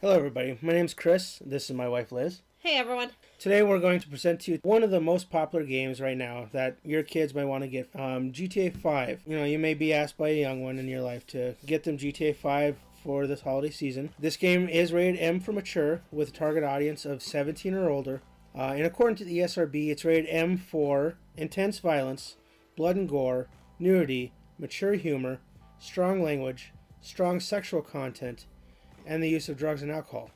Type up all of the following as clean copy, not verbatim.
Hello everybody, my name's Chris, this is my wife Liz. Hey everyone. Today we're going to present to you one of the most popular games right now that your kids might want to get, GTA 5. You know, you may be asked by a young one in your life to get them GTA 5 for this holiday season. This game is rated M for mature with a target audience of 17 or older. And according to the ESRB, it's rated M for intense violence, blood and gore, nudity, mature humor, strong language, strong sexual content, and the use of drugs and alcohol.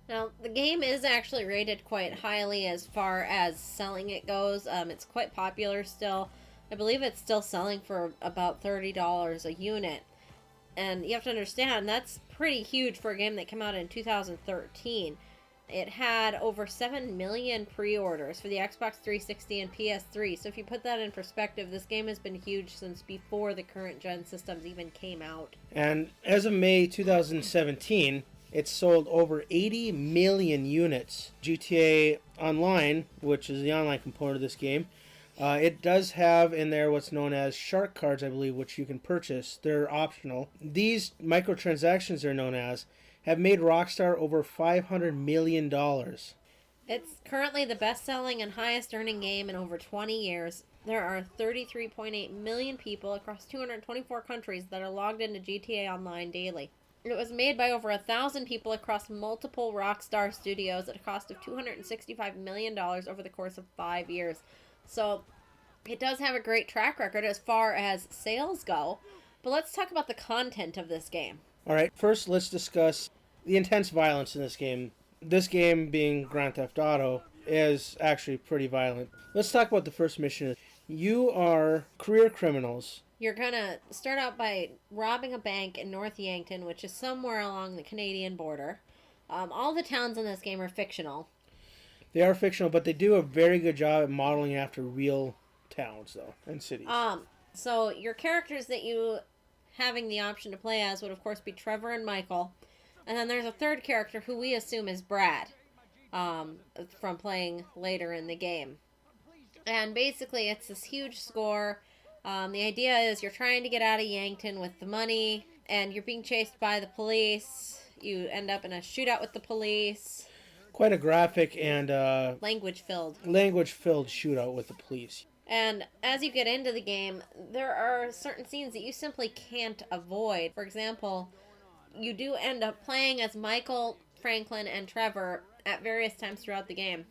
Now, the game is actually rated quite highly as far as selling it goes. It's quite popular still. I believe it's still selling for about $30 a unit. And you have to understand, that's pretty huge for a game that came out in 2013. It had over 7 million pre-orders for the Xbox 360 and PS3. So if you put that in perspective, this game has been huge since before the current gen systems even came out. And as of May 2017, it's sold over 80 million units. GTA Online, which is the online component of this game, it does have in there what's known as shark cards, I believe, which you can purchase. They're optional. These microtransactions, they're known as, have made Rockstar over $500 million. It's currently the best-selling and highest-earning game in over 20 years. There are 33.8 million people across 224 countries that are logged into GTA Online daily. It was made by over 1,000 people across multiple Rockstar studios at a cost of $265 million over the course of 5 years. So it does have a great track record as far as sales go. But let's talk about the content of this game. Alright, first let's discuss the intense violence in this game. This game, being Grand Theft Auto, is actually pretty violent. Let's talk about the first mission. You are career criminals. You're gonna start out by robbing a bank in North Yankton, which is somewhere along the Canadian border. All the towns in this game are fictional. They are fictional, but they do a very good job at modeling after real towns, though, and cities. So your characters that you having the option to play as would, of course, be Trevor and Michael. And then there's a third character who we assume is Brad, from playing later in the game. And basically, it's this huge score. The idea is you're trying to get out of Yankton with the money, and you're being chased by the police. You end up in a shootout with the police. Quite a graphic and language-filled shootout with the police. And as you get into the game, there are certain scenes that you simply can't avoid. For example, you do end up playing as Michael, Franklin, and Trevor at various times throughout the game.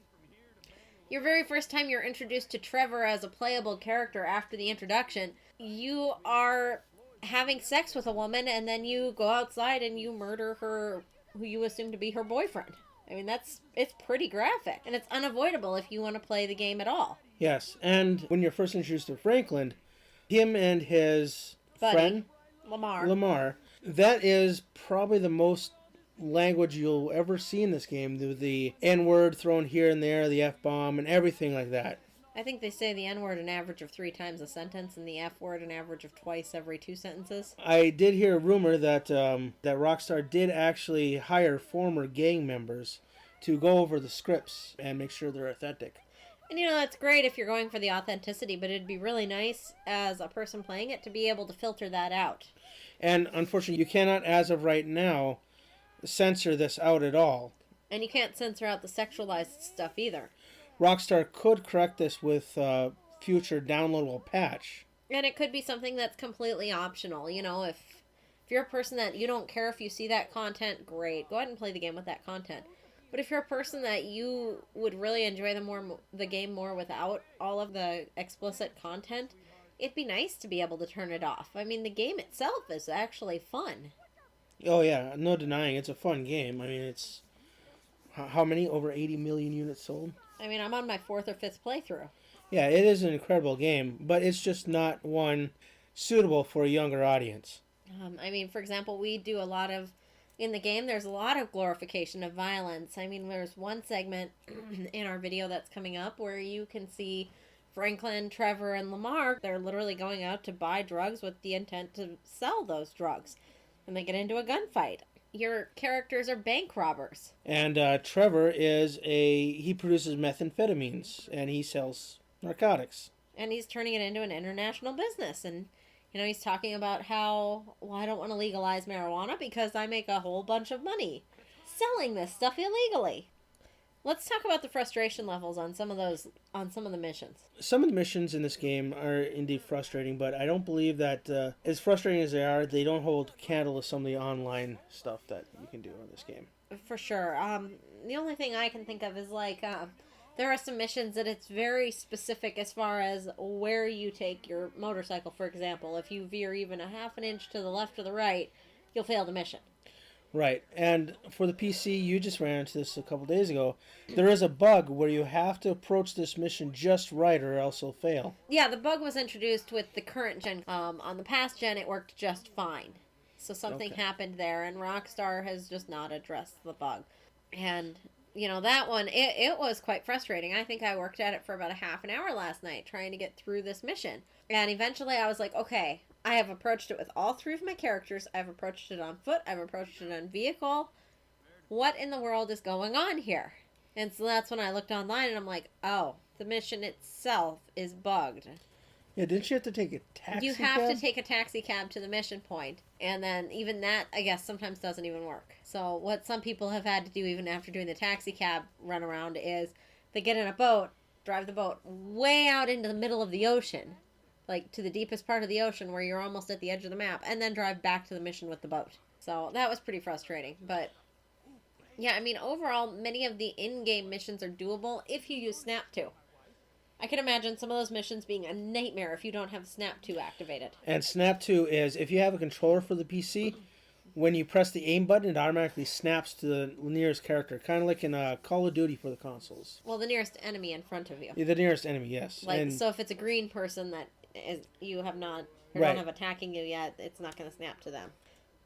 Your very first time you're introduced to Trevor as a playable character after the introduction, you are having sex with a woman, and then you go outside and you murder her, who you assume to be her boyfriend. I mean, it's pretty graphic, and it's unavoidable if you want to play the game at all. Yes, and when you're first introduced to Franklin, him and his friend, Lamar, that is probably the most language you'll ever see in this game. The N-word thrown here and there, the F-bomb, and everything like that. I think they say the N-word an average of 3 times a sentence, and the F-word an average of twice every 2 sentences. I did hear a rumor that that Rockstar did actually hire former gang members to go over the scripts and make sure they're authentic. And you know, that's great if you're going for the authenticity, but it'd be really nice as a person playing it to be able to filter that out. And unfortunately, you cannot, as of right now, censor this out at all. And you can't censor out the sexualized stuff either. Rockstar could correct this with a future downloadable patch. And it could be something that's completely optional. You know, if you're a person that you don't care if you see that content, great. Go ahead and play the game with that content. But if you're a person that you would really enjoy the game more without all of the explicit content, it'd be nice to be able to turn it off. I mean, the game itself is actually fun. Oh yeah, no denying, it's a fun game. I mean, it's... How many? Over 80 million units sold? I mean, I'm on my 4th or 5th playthrough. Yeah, it is an incredible game, but it's just not one suitable for a younger audience. I mean, for example, we do a lot of... In the game, there's a lot of glorification of violence. I mean, there's one segment in our video that's coming up where you can see Franklin, Trevor, and Lamar. They're literally going out to buy drugs with the intent to sell those drugs. And they get into a gunfight. Your characters are bank robbers. And Trevor he produces methamphetamines, and he sells narcotics. And he's turning it into an international business. And You know, he's talking about how, well, I don't want to legalize marijuana because I make a whole bunch of money selling this stuff illegally. Let's talk about the frustration levels on some of the missions. Some of the missions in this game are indeed frustrating, but I don't believe that, as frustrating as they don't hold candle to some of the online stuff that you can do in this game. For sure. The only thing I can think of is there are some missions that it's very specific as far as where you take your motorcycle, for example. If you veer even a half an inch to the left or the right, you'll fail the mission. Right, and for the PC, you just ran into this a couple days ago. There is a bug where you have to approach this mission just right or else it'll fail. Yeah, the bug was introduced with the current gen. On the past gen, it worked just fine. So something happened there, and Rockstar has just not addressed the bug. And, that one, it was quite frustrating. I think I worked at it for about a half an hour last night trying to get through this mission. And eventually I was like, okay, I have approached it with all three of my characters. I've approached it on foot. I've approached it on vehicle. What in the world is going on here? And so that's when I looked online and I'm like, oh, the mission itself is bugged. Yeah, didn't you have to take a taxi You have cab? to take a taxi cab to the mission point. And then even that, I guess, sometimes doesn't even work. So what some people have had to do even after doing the taxi cab run around is they get in a boat, drive the boat way out into the middle of the ocean. Like to the deepest part of the ocean where you're almost at the edge of the map, and then drive back to the mission with the boat. So that was pretty frustrating. But yeah, I mean, overall, many of the in-game missions are doable if you use Snap 2. I can imagine some of those missions being a nightmare if you don't have Snap 2 activated. And Snap 2 is, if you have a controller for the PC, when you press the aim button, it automatically snaps to the nearest character, kind of like in Call of Duty for the consoles. Well, the nearest enemy in front of you. Yeah, the nearest enemy, yes. So if it's a green person that you have not, or Right. don't have attacking you yet, it's not going to snap to them.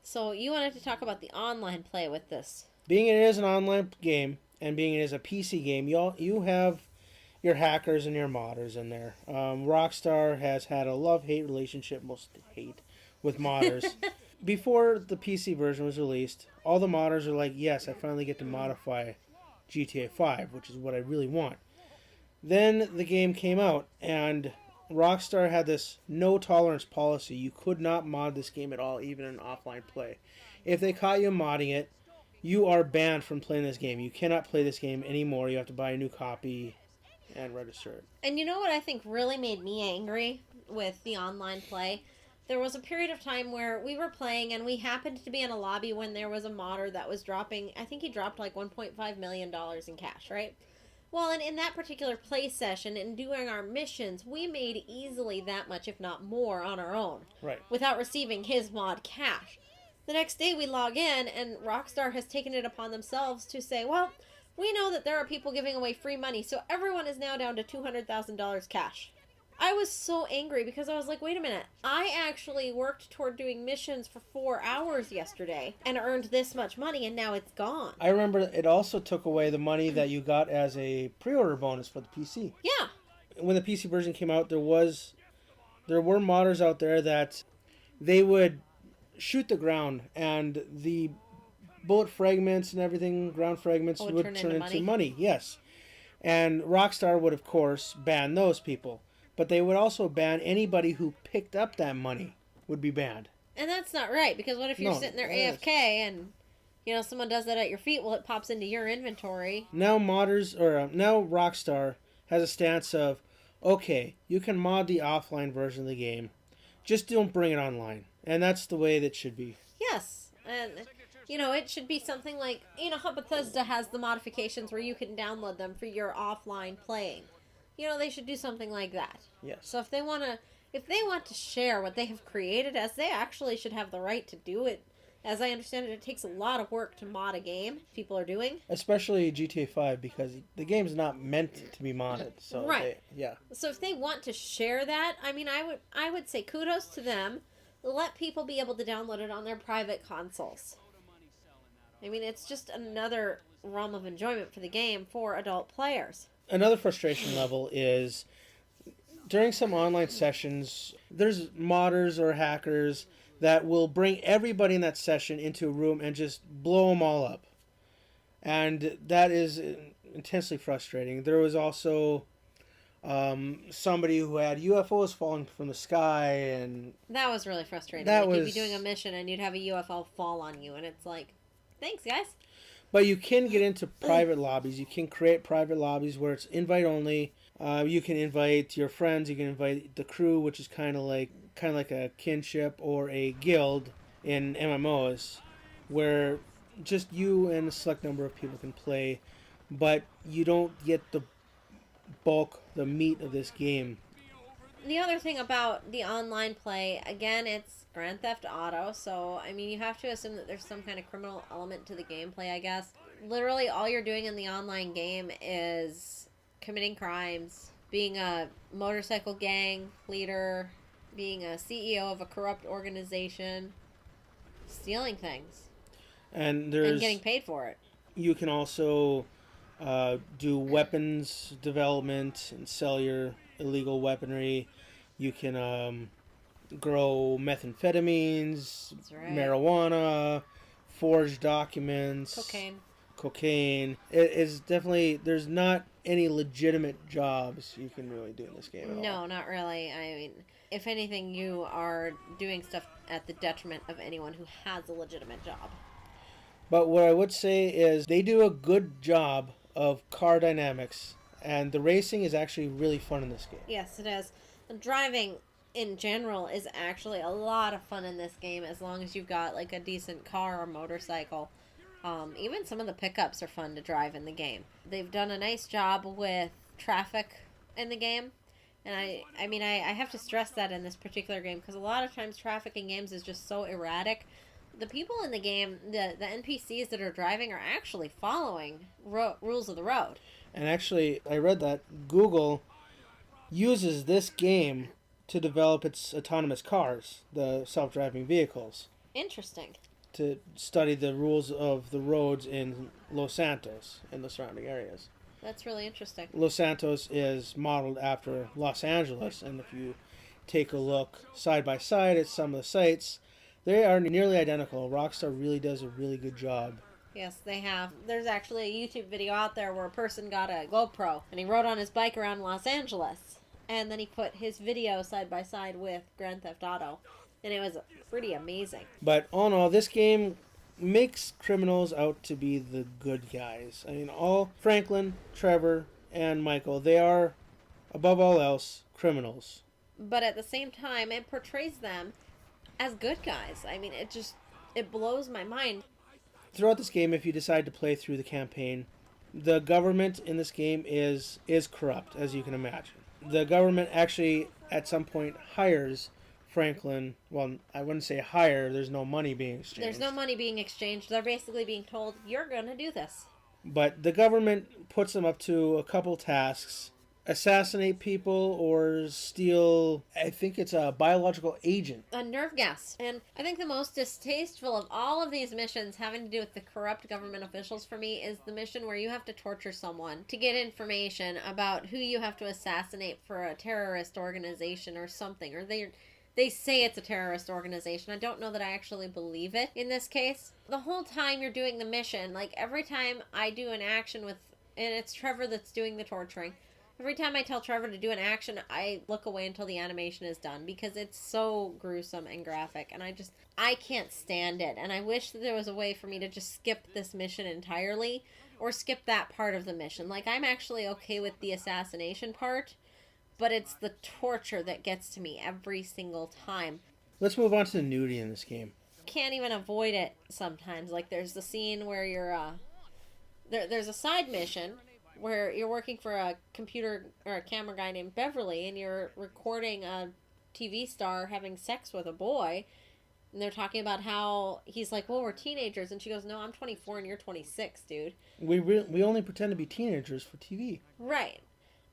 So you wanted to talk about the online play with this. Being it is an online game, and being it is a PC game, you have your hackers and your modders in there. Rockstar has had a love-hate relationship, most hate, with modders. Before the PC version was released, all the modders are like, yes, I finally get to modify GTA 5, which is what I really want. Then the game came out, and Rockstar had this no-tolerance policy. You could not mod this game at all, even in offline play. If they caught you modding it, you are banned from playing this game. You cannot play this game anymore. You have to buy a new copy and register it. And you know what I think really made me angry with the online play? There was a period of time where we were playing and we happened to be in a lobby when there was a modder that was dropping, I think he dropped like $1.5 million in cash, right? Well, and in that particular play session and doing our missions, we made easily that much, if not more, on our own. Right. Without receiving his mod cash. The next day we log in and Rockstar has taken it upon themselves to say, well, we know that there are people giving away free money, so everyone is now down to $200,000 cash. I was so angry because I was like, wait a minute. I actually worked toward doing missions for 4 hours yesterday and earned this much money, and now it's gone. I remember it also took away the money that you got as a pre-order bonus for the PC. Yeah. When the PC version came out, there were modders out there that they would shoot the ground, and the bullet fragments and everything, ground fragments, would turn into money. Yes. And Rockstar would, of course, ban those people. But they would also ban anybody who picked up that money would be banned. And that's not right, because what if you're sitting there AFK and, someone does that at your feet? Well, it pops into your inventory. Now now Rockstar has a stance of, okay, you can mod the offline version of the game, just don't bring it online. And that's the way that should be. Yes. And, it should be something like, how Bethesda has the modifications where you can download them for your offline playing. They should do something like that. Yes. So if they want to share what they have created, as they actually should have the right to do it. As I understand it, it takes a lot of work to mod a game. People are doing. Especially GTA 5, because the game's not meant to be modded. So right. Yeah. So if they want to share that, I would say kudos to them. Let people be able to download it on their private consoles. It's just another realm of enjoyment for the game for adult players. Another frustration level is during some online sessions, there's modders or hackers that will bring everybody in that session into a room and just blow them all up. And that is intensely frustrating. There was also somebody who had UFOs falling from the sky, and that was really frustrating. You'd be doing a mission and you'd have a UFO fall on you, and it's like, thanks, guys. But you can get into private lobbies. You can create private lobbies where it's invite only. You can invite your friends. You can invite the crew, which is kind of like a kinship or a guild in MMOs, where just you and a select number of people can play, but you don't get the bulk, the meat of this game. The other thing about the online play, again, it's Grand Theft Auto, so, I mean, you have to assume that there's some kind of criminal element to the gameplay, I guess. Literally, all you're doing in the online game is committing crimes, being a motorcycle gang leader, being a CEO of a corrupt organization, stealing things, And and getting paid for it. you can also do weapons development and sell your illegal weaponry. You can grow methamphetamines, That's right. marijuana, forge documents, cocaine. It is definitely, there's not any legitimate jobs you can really do in this game at all. No, not really. I mean, if anything, you are doing stuff at the detriment of anyone who has a legitimate job. But what I would say is they do a good job of car dynamics, and the racing is actually really fun in this game. Yes, it is. The driving in general is actually a lot of fun in this game as long as you've got like a decent car or motorcycle. Even some of the pickups are fun to drive in the game. They've done a nice job with traffic in the game. And I mean, I have to stress that in this particular game because a lot of times traffic in games is just so erratic. The people in the game, the NPCs that are driving are actually following rules of the road. And actually, I read that Google uses this game to develop its autonomous cars, the self-driving vehicles. Interesting. To study the rules of the roads in Los Santos and the surrounding areas. That's really interesting. Los Santos is modeled after Los Angeles, and if you take a look side by side at some of the sites, they are nearly identical. Rockstar really does a really good job. Yes, they have. There's actually a YouTube video out there where a person got a GoPro and he rode on his bike around Los Angeles. And then he put his video side by side with Grand Theft Auto. And it was pretty amazing. But all in all, this game makes criminals out to be the good guys. I mean, all Franklin, Trevor, and Michael, they are, above all else, criminals. But at the same time, it portrays them as good guys. I mean, it blows my mind. Throughout this game, if you decide to play through the campaign, the government in this game is corrupt, as you can imagine. The government actually, at some point, hires Franklin. Well, I wouldn't say hire. There's no money being exchanged. There's no money being exchanged. They're basically being told, you're going to do this. But the government puts them up to a couple tasks. Assassinate people or steal, I think it's a biological agent. A nerve gas. And I think the most distasteful of all of these missions having to do with the corrupt government officials for me is the mission where you have to torture someone to get information about who you have to assassinate for a terrorist organization or something. Or they say it's a terrorist organization. I don't know that I actually believe it in this case. The whole time you're doing the mission, like every time I do an action and it's Trevor that's doing the torturing. Every time I tell Trevor to do an action, I look away until the animation is done because it's so gruesome and graphic, and I can't stand it. And I wish that there was a way for me to just skip this mission entirely or skip that part of the mission. Like, I'm actually okay with the assassination part, but it's the torture that gets to me every single time. Let's move on to the nudity in this game. Can't even avoid it sometimes. Like, there's the scene where you're, there's a side mission where you're working for a computer or a camera guy named Beverly and you're recording a TV star having sex with a boy, and they're talking about how he's like, well, we're teenagers, and she goes, no, I'm 24 and you're 26, dude. We only pretend to be teenagers for TV. Right.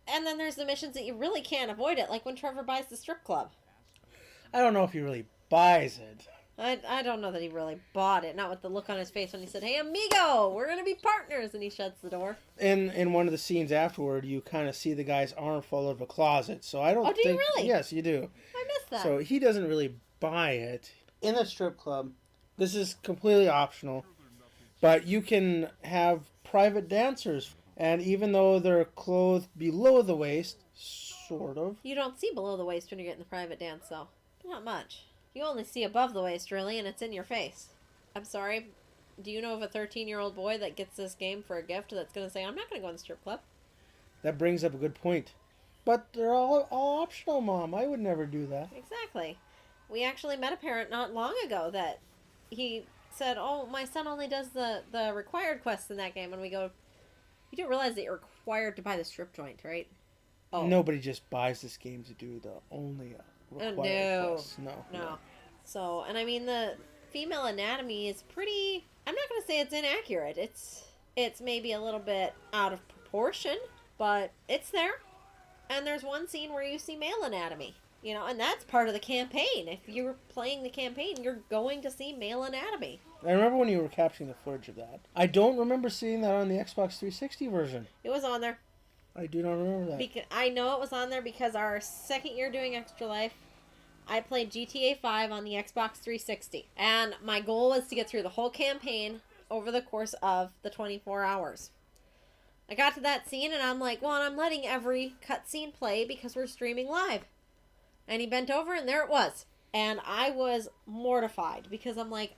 And then there's the missions that you really can't avoid it, like when Trevor buys the strip club. I don't know if he really buys it. I don't know that he really bought it. Not with the look on his face when he said, hey, amigo, we're going to be partners. And he shuts the door. In one of the scenes afterward, you kind of see the guy's arm fall out of a closet. So I don't think... Oh, do you really? Yes, you do. I missed that. So he doesn't really buy it. In the strip club, this is completely optional, but you can have private dancers. And even though they're clothed below the waist, sort of... You don't see below the waist when you get in the private dance, though. Not much. You only see above the waist, really, and it's in your face. I'm sorry, do you know of a 13-year-old boy that gets this game for a gift that's going to say, I'm not going to go in the strip club? That brings up a good point. But they're all optional, Mom. I would never do that. Exactly. We actually met a parent not long ago that he said, oh, my son only does the required quests in that game. And we go, you do realize that you're required to buy the strip joint, right? Oh. Nobody just buys this game to do the only required quests. No. So, and I mean, the female anatomy is pretty, I'm not going to say it's inaccurate. It's maybe a little bit out of proportion, but it's there. And there's one scene where you see male anatomy, you know, and that's part of the campaign. If you're playing the campaign, you're going to see male anatomy. I remember when you were capturing the footage of that. I don't remember seeing that on the Xbox 360 version. It was on there. I do not remember that. I know it was on there because our second year doing Extra Life, I played GTA 5 on the Xbox 360. And my goal was to get through the whole campaign over the course of the 24 hours. I got to that scene and I'm like, well, I'm letting every cutscene play because we're streaming live. And he bent over and there it was. And I was mortified because I'm like,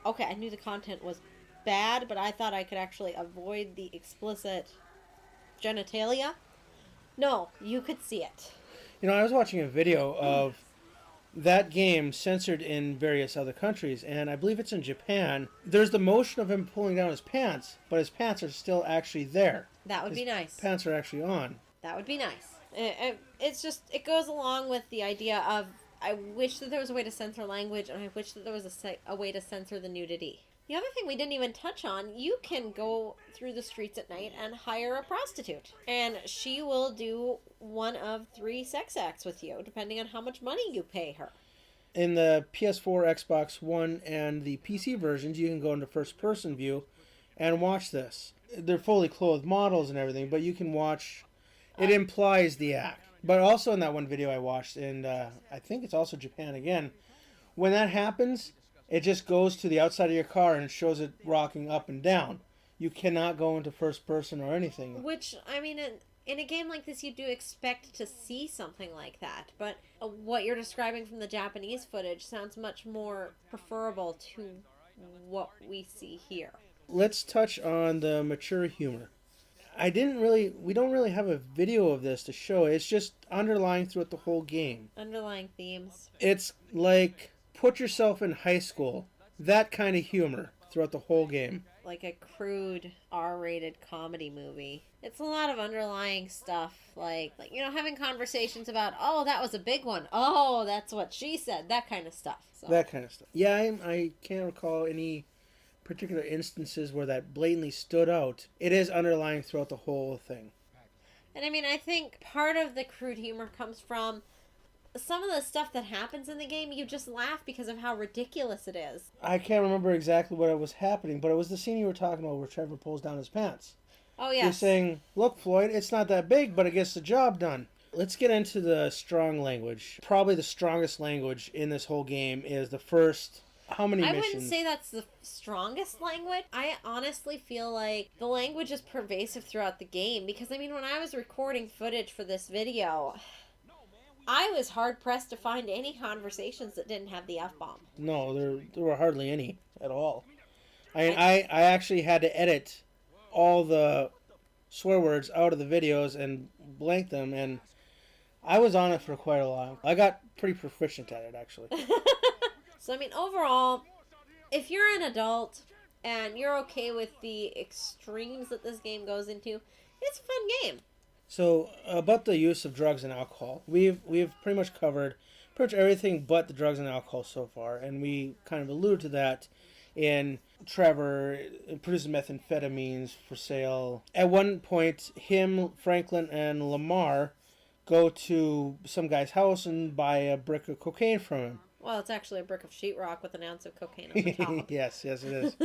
okay, I knew the content was bad, but I thought I could actually avoid the explicit genitalia. No, you could see it. You know, I was watching a video of that game censored in various other countries, and I believe it's in Japan. There's the motion of him pulling down his pants, but his pants are still actually there. That would be nice. Pants are actually on. That would be nice. It's just, it goes along with the idea of, I wish that there was a way to censor language, and I wish that there was a way to censor the nudity. The other thing we didn't even touch on, you can go through the streets at night and hire a prostitute. And she will do one of 3 sex acts with you, depending on how much money you pay her. In the PS4, Xbox One, and the PC versions, you can go into first-person view and watch this. They're fully clothed models and everything, but you can watch... It implies the act. But also in that one video I watched, and I think it's also Japan again, when that happens... It just goes to the outside of your car and it shows it rocking up and down. You cannot go into first person or anything. Which, I mean, in a game like this, you do expect to see something like that. But what you're describing from the Japanese footage sounds much more preferable to what we see here. Let's touch on the mature humor. We don't really have a video of this to show. It's just underlying throughout the whole game. Underlying themes. It's like... Put yourself in high school. That kind of humor throughout the whole game. Like a crude R-rated comedy movie. It's a lot of underlying stuff. Like you know, having conversations about, oh, that was a big one. Oh, that's what she said. That kind of stuff. So. That kind of stuff. Yeah, I can't recall any particular instances where that blatantly stood out. It is underlying throughout the whole thing. And I mean, I think part of the crude humor comes from some of the stuff that happens in the game, you just laugh because of how ridiculous it is. I can't remember exactly what was happening, but it was the scene you were talking about where Trevor pulls down his pants. Oh, yes. You're saying, look, Floyd, it's not that big, but it gets the job done. Let's get into the strong language. Probably the strongest language in this whole game is the first... How many missions? I wouldn't say that's the strongest language. I honestly feel like the language is pervasive throughout the game, because, I mean, when I was recording footage for this video... I was hard-pressed to find any conversations that didn't have the F-bomb. No, there were hardly any at all. I actually had to edit all the swear words out of the videos and blank them, and I was on it for quite a while. I got pretty proficient at it, actually. So, I mean, overall, if you're an adult and you're okay with the extremes that this game goes into, it's a fun game. So, about the use of drugs and alcohol, we've pretty much covered pretty much everything but the drugs and alcohol so far, and we kind of allude to that in Trevor producing methamphetamines for sale. At one point, him, Franklin, and Lamar go to some guy's house and buy a brick of cocaine from him. Well, it's actually a brick of sheetrock with an ounce of cocaine on the top. Yes, it is.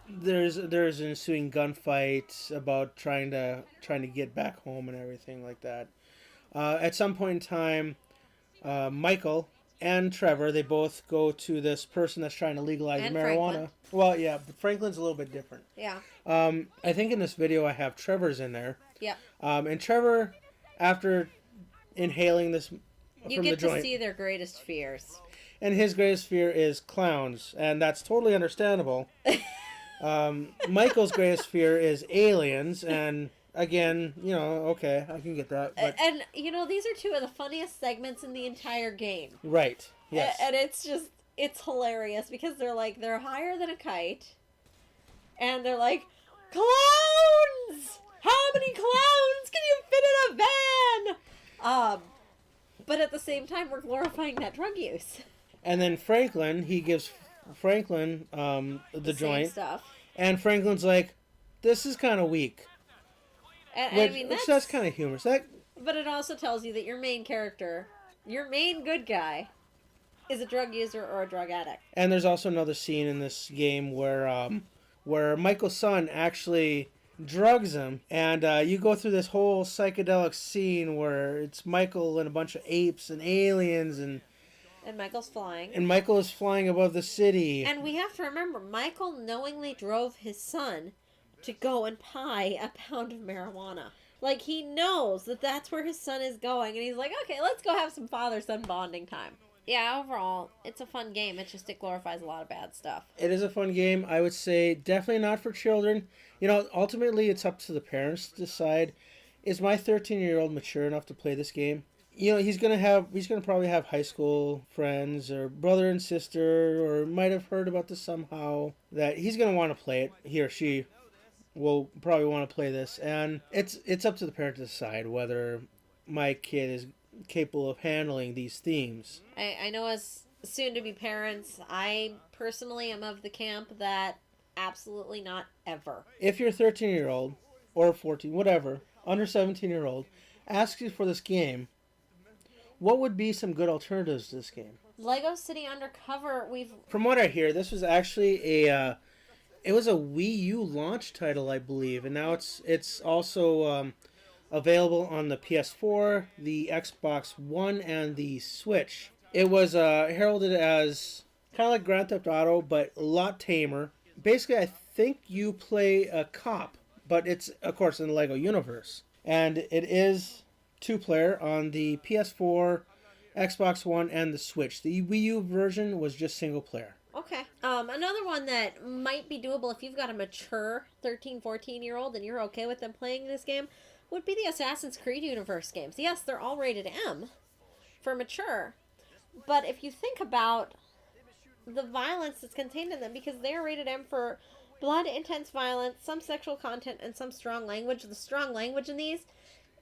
There's an ensuing gunfight about trying to get back home and everything like that. At some point in time, Michael and Trevor, they both go to this person that's trying to legalize and marijuana. Franklin. Well, yeah, but Franklin's a little bit different. Yeah. I think in this video I have Trevor's in there. Yeah. And Trevor, after inhaling this from the joint, you get to see their greatest fears. And his greatest fear is clowns, and that's totally understandable. Michael's greatest fear is aliens, and again, okay, I can get that. But... And, these are two of the funniest segments in the entire game. Right, yes. And it's hilarious because they're higher than a kite, and they're like, clowns! How many clowns can you fit in a van? But at the same time, we're glorifying that drug use. And then Franklin, he gives Franklin the joint. Same stuff. And Franklin's like, this is kind of weak. And that's kind of humorous. But it also tells you that your main character, your main good guy, is a drug user or a drug addict. And there's also another scene in this game where Michael's son actually drugs him, and you go through this whole psychedelic scene where it's Michael and a bunch of apes and aliens, and Michael's flying. And Michael is flying above the city. And we have to remember, Michael knowingly drove his son to go and buy a pound of marijuana. Like, he knows that that's where his son is going, and he's like, okay, let's go have some father-son bonding time. Yeah, overall, it's a fun game. It glorifies a lot of bad stuff. It is a fun game. I would say definitely not for children. Ultimately, it's up to the parents to decide. Is my 13-year-old mature enough to play this game? He's gonna probably have high school friends or brother and sister, or might have heard about this somehow, that he's gonna want to play it. He or she will probably want to play this, and it's up to the parent to decide whether my kid is capable of handling these themes. I know as soon-to-be parents, I personally am of the camp that absolutely not ever. If your 13-year-old or 14, whatever, under 17-year-old asks you for this game, what would be some good alternatives to this game? Lego City Undercover, From what I hear, this was actually it was a Wii U launch title, I believe, and now it's also available on the PS4, the Xbox One, and the Switch. It was heralded as kind of like Grand Theft Auto, but a lot tamer. Basically, I think you play a cop, but it's, of course, in the Lego universe. And it is 2-player on the PS4, Xbox One, and the Switch. The Wii U version was just single player. Okay. Another one that might be doable if you've got a mature 13, 14-year-old and you're okay with them playing this game would be the Assassin's Creed universe games. Yes, they're all rated M for mature. But if you think about the violence that's contained in them, because they're rated M for blood, intense violence, some sexual content, and some strong language. The strong language in these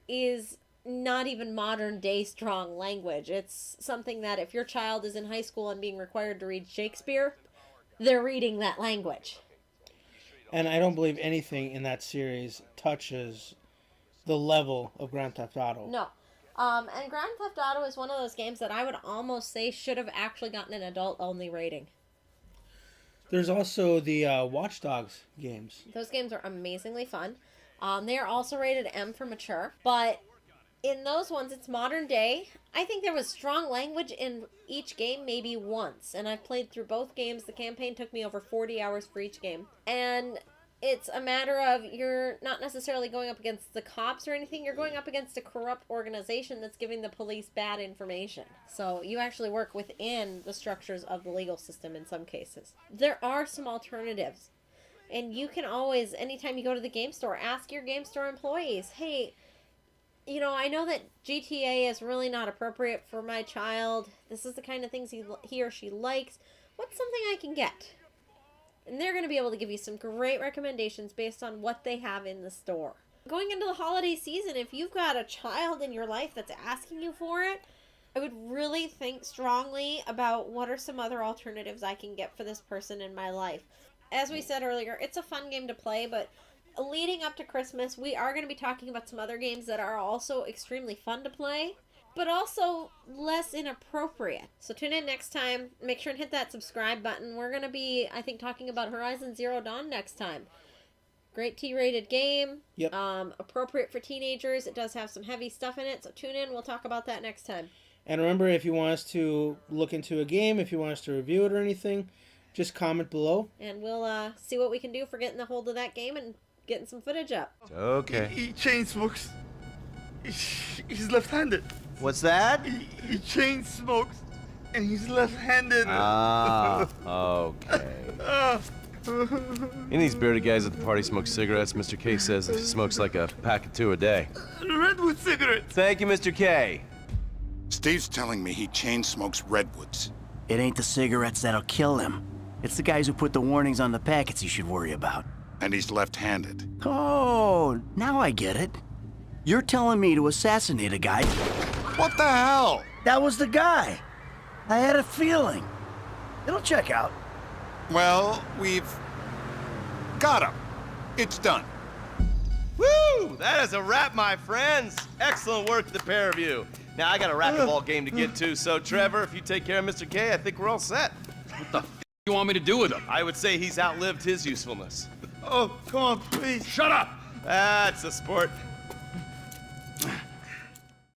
is not even modern day strong language. It's something that if your child is in high school and being required to read Shakespeare, they're reading that language. And I don't believe anything in that series touches the level of Grand Theft Auto. No. And Grand Theft Auto is one of those games that I would almost say should have actually gotten an adult-only rating. There's also the Watch Dogs games. Those games are amazingly fun. They are also rated M for mature, but in those ones, it's modern day. I think there was strong language in each game maybe once, and I've played through both games. The campaign took me over 40 hours for each game, and it's a matter of you're not necessarily going up against the cops or anything. You're going up against a corrupt organization that's giving the police bad information. So you actually work within the structures of the legal system in some cases. There are some alternatives, and you can always, anytime you go to the game store, ask your game store employees, hey, I know that GTA is really not appropriate for my child. This is the kind of things he or she likes. What's something I can get? And they're going to be able to give you some great recommendations based on what they have in the store. Going into the holiday season, if you've got a child in your life that's asking you for it, I would really think strongly about what are some other alternatives I can get for this person in my life. As we said earlier, it's a fun game to play, but leading up to Christmas, we are going to be talking about some other games that are also extremely fun to play, but also less inappropriate. So tune in next time. Make sure and hit that subscribe button. We're going to be, I think, talking about Horizon Zero Dawn next time. Great T-rated game. Yep. Appropriate for teenagers. It does have some heavy stuff in it, so tune in. We'll talk about that next time. And remember, if you want us to look into a game, if you want us to review it or anything, just comment below. And we'll see what we can do for getting a hold of that game and getting some footage up. Okay. He chain smokes. He's left-handed. What's that? He chain smokes, and he's left-handed. Ah, okay. Any of these bearded guys at the party smoke cigarettes. Mr. K says he smokes like a pack of 2 a day. Redwood cigarettes. Thank you, Mr. K. Steve's telling me he chain smokes redwoods. It ain't the cigarettes that'll kill him. It's the guys who put the warnings on the packets you should worry about. And he's left-handed. Oh, now I get it. You're telling me to assassinate a guy. What the hell? That was the guy. I had a feeling. It'll check out. Well, we've got him. It's done. Woo! That is a wrap, my friends. Excellent work, the pair of you. Now, I got a racquetball game to get to, so Trevor, if you take care of Mr. K, I think we're all set. What the f you want me to do with him? I would say he's outlived his usefulness. Oh, come on, please. Shut up! That's a sport.